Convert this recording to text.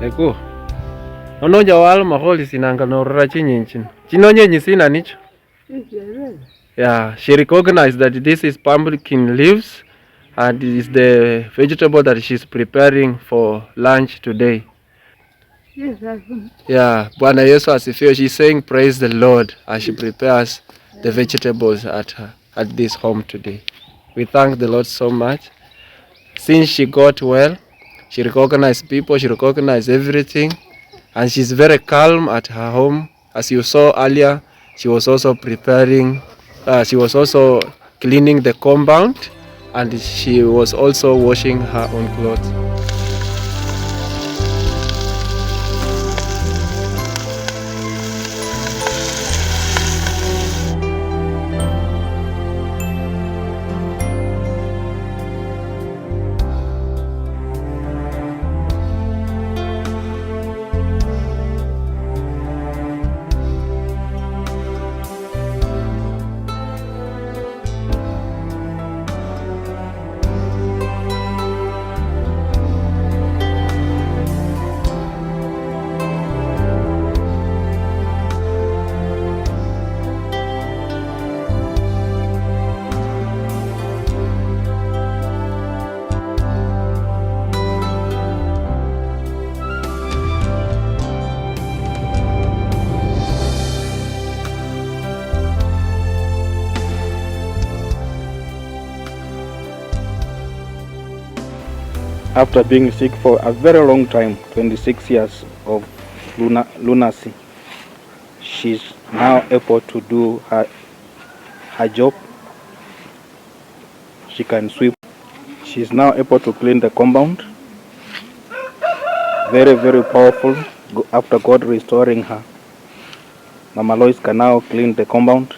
Eko. Ononja wal maholi sinanga norra chinyinchi. Chinonye nyisina nicho. Yeah, she recognized that this is pumpkin leaves and it is the vegetable that she's preparing for lunch today. Yeah, Bwana Yesu asifiwe. She's saying praise the Lord as she prepares the vegetables at this home today. We thank the Lord so much. Since she got well, she recognized people, she recognized everything, and she's very calm at her home. As you saw earlier, she was also preparing, she was also cleaning the compound, and she was also washing her own clothes. After being sick for a very long time, 26 years of lunacy, she's now able to do her job. She can sweep. She's now able to clean the compound. Very, very powerful after God restoring her. Mama Loice can now clean the compound.